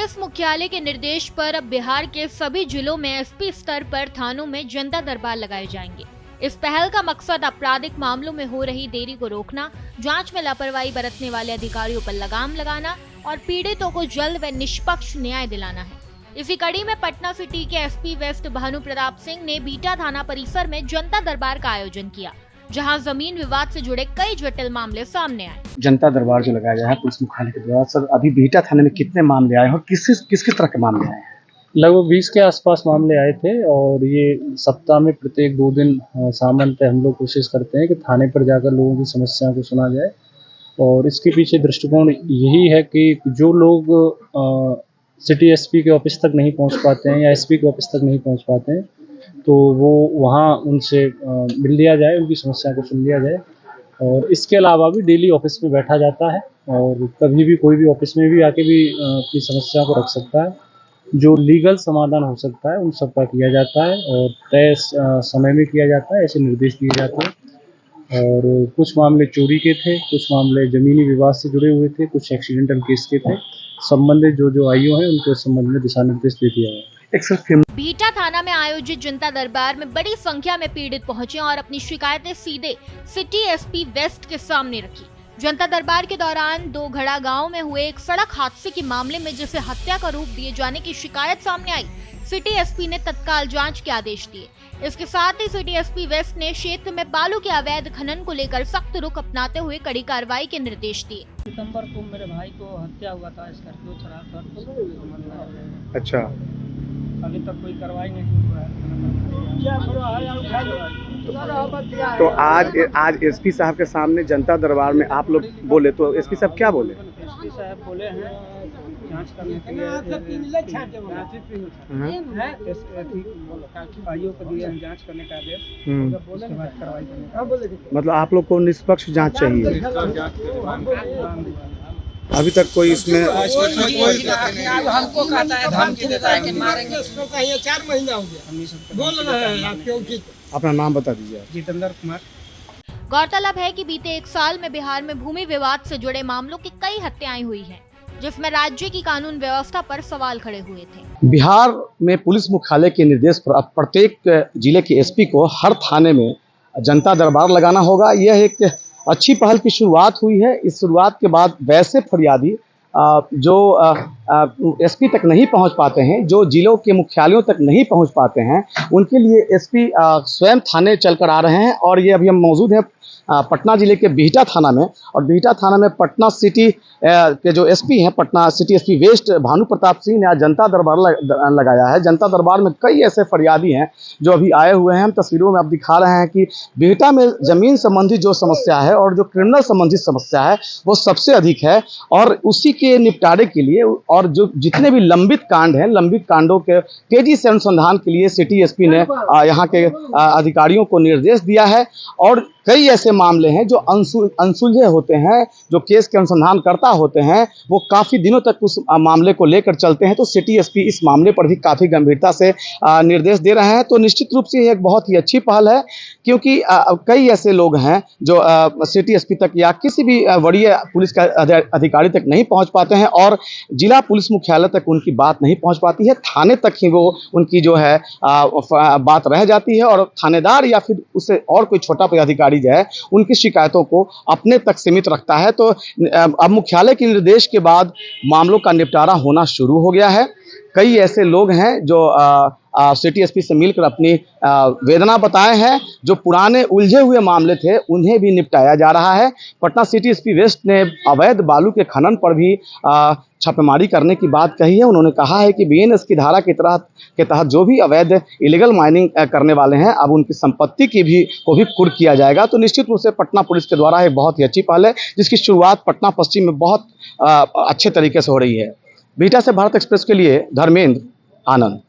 Police मुख्यालय के निर्देश पर अब बिहार के सभी जिलों में एसपी स्तर पर थानों में जनता दरबार लगाए जाएंगे। इस पहल का मकसद आपराधिक मामलों में हो रही देरी को रोकना, जांच में लापरवाही बरतने वाले अधिकारियों पर लगाम लगाना और पीड़ितों को जल्द व निष्पक्ष न्याय दिलाना है। इसी कड़ी में पटना सिटी के एसपी वेस्ट भानु प्रताप सिंह ने बीटा थाना परिसर में जनता दरबार का आयोजन किया, जहां जमीन विवाद से जुड़े कई जटिल मामले सामने आए। जनता दरबार जो लगाया गया है पुलिस मुख्यालय के द्वारा, सर अभी बीटा थाने में कितने मामले आए और किस तरह के मामले आए हैं? लगभग 20 के आसपास मामले आए थे और ये सप्ताह में प्रत्येक 2 दिन सामान्यतः हम लोग कोशिश करते हैं कि थाने पर जाकर लोगों की समस्याओं को सुना जाए। और इसके पीछे दृष्टिकोण यही है कि जो लोग सिटी एसपी के ऑफिस तक नहीं पहुंच पाते हैं या एसपी के ऑफिस तक नहीं पहुंच पाते हैं, तो वो वहाँ उनसे मिल लिया जाए, उनकी समस्या को सुन लिया जाए। और इसके अलावा भी डेली ऑफिस में बैठा जाता है और कभी भी कोई भी ऑफिस में भी आके भी अपनी समस्या को रख सकता है। जो लीगल समाधान हो सकता है उन सब का किया जाता है और तय समय में किया जाता है, ऐसे निर्देश दिए जाते हैं। और कुछ मामले चोरी के थे, कुछ मामले जमीनी विवाद से जुड़े हुए थे, कुछ एक्सीडेंटल केस के थे। संबंधित जो आईओ हैं उनके संबंध में दिशा निर्देश दे दिया है। बीटा थाना में आयोजित जनता दरबार में बड़ी संख्या में पीड़ित पहुंचे और अपनी शिकायतें सीधे सिटी एसपी वेस्ट के सामने रखी। जनता दरबार के दौरान दो घड़ा गांव में हुए एक सड़क हादसे के मामले में जिसे हत्या का रूप दिए जाने की शिकायत सामने आई, सिटी एसपी ने तत्काल जांच के आदेश दिए। इसके साथ ही सिटी एसपी वेस्ट ने क्षेत्र में बालू के अवैध खनन को लेकर सख्त रुख अपनाते हुए कड़ी कार्रवाई के निर्देश दिए। सितंबर को मेरे भाई को हत्या हुआ था, स्कॉर्पियो चढ़ा कर। अच्छा, अभी तक कोई कार्रवाई नहीं हुआ है। तो आज एसपी साहब के सामने जनता दरबार में आप लोग बोले, तो एसपी साहब क्या बोले? एसपी साहब बोले हैं जांच करने के लिए आईओ को दिए हैं जांच करने का आदेश, उसके बाद कार्रवाई करने। मतलब आप लोग को निष्पक्ष जांच चाहिए। अभी तक कोई इसमें हमको कहता है, धमकी देता है कि मारेंगे। इसको कहिए 4 महीना हो गया बोल रहे हैं आप, क्योंकि अपना नाम बता दीजिए। जितेंद्र कुमार। गौरतलब है कि बीते 1 साल में बिहार में भूमि विवाद से जुड़े मामलों की कई हत्याएं हुई हैं, जिसमें राज्य की कानून व्यवस्था पर सवाल खड़े हुए थे। बिहार में पुलिस मुख्यालय के निर्देश पर अब प्रत्येक जिले के एसपी को हर थाने में जनता दरबार लगाना होगा। यह एक अच्छी पहल की शुरुआत हुई है। इस शुरुआत के बाद वैसे फरियादी जो एसपी तक नहीं पहुंच पाते हैं, जो जिलों के मुख्यालयों तक नहीं पहुंच पाते हैं, उनके लिए एसपी स्वयं थाने चलकर आ रहे हैं। और ये अभी हम मौजूद हैं पटना जिले के बीटा थाना में, और बीटा थाना में पटना सिटी के जो एसपी हैं, Patna city SP west Bhanu Pratap Singh ने आज जनता दरबार लगाया है। जनता दरबार में कई ऐसे फरियादी हैं जो अभी आए हुए हैं। हम तस्वीरों में अब दिखा रहे हैं कि बीटा में जमीन संबंधी जो समस्या है और जो क्रिमिनल संबंधित समस्या है वो सबसे अधिक है, और उसी के निपटारे के लिए और जो जितने भी लंबित कांड हैं, लंबित कांडों के तेजी से अनुसंधान के लिए सिटी एसपी ने यहाँ के अधिकारियों को निर्देश दिया है। और कई ऐसे मामले हैं जो अनसुलझे होते हैं, जो केस के अनुसंधान करता होते हैं, वो काफ़ी दिनों तक उस मामले को लेकर चलते हैं। तो सिटी एसपी इस मामले पर भी काफ़ी गंभीरता से निर्देश दे रहे हैं। तो निश्चित रूप से ये एक बहुत ही अच्छी पहल है, क्योंकि कई ऐसे लोग हैं जो सिटी एसपी तक या किसी भी वरीय पुलिस का अधिकारी तक नहीं पहुंच पाते हैं, और जिला पुलिस मुख्यालय तक उनकी बात नहीं पहुंच पाती है। थाने तक ही वो उनकी जो है बात रह जाती है, और थानेदार या फिर उससे और कोई छोटा पदाधिकारी जो है उनकी शिकायतों को अपने तक सीमित रखता है। तो अब मुख्यालय के निर्देश के बाद मामलों का निपटारा होना शुरू हो गया है। कई ऐसे लोग हैं जो सिटी एसपी से मिलकर अपनी वेदना बताए हैं। जो पुराने उलझे हुए मामले थे उन्हें भी निपटाया जा रहा है। पटना सिटी एसपी वेस्ट ने अवैध बालू के खनन पर भी छापेमारी करने की बात कही है। उन्होंने कहा है कि बीएनएस की धारा के तहत जो भी अवैध इलीगल माइनिंग करने वाले हैं, अब उनकी संपत्ति को भी कुर्क किया जाएगा। तो निश्चित रूप से पटना पुलिस के द्वारा एक बहुत ही अच्छी पहल है, जिसकी शुरुआत पटना पश्चिम में बहुत अच्छे तरीके से हो रही है। बीटा से भारत एक्सप्रेस के लिए धर्मेंद्र आनंद।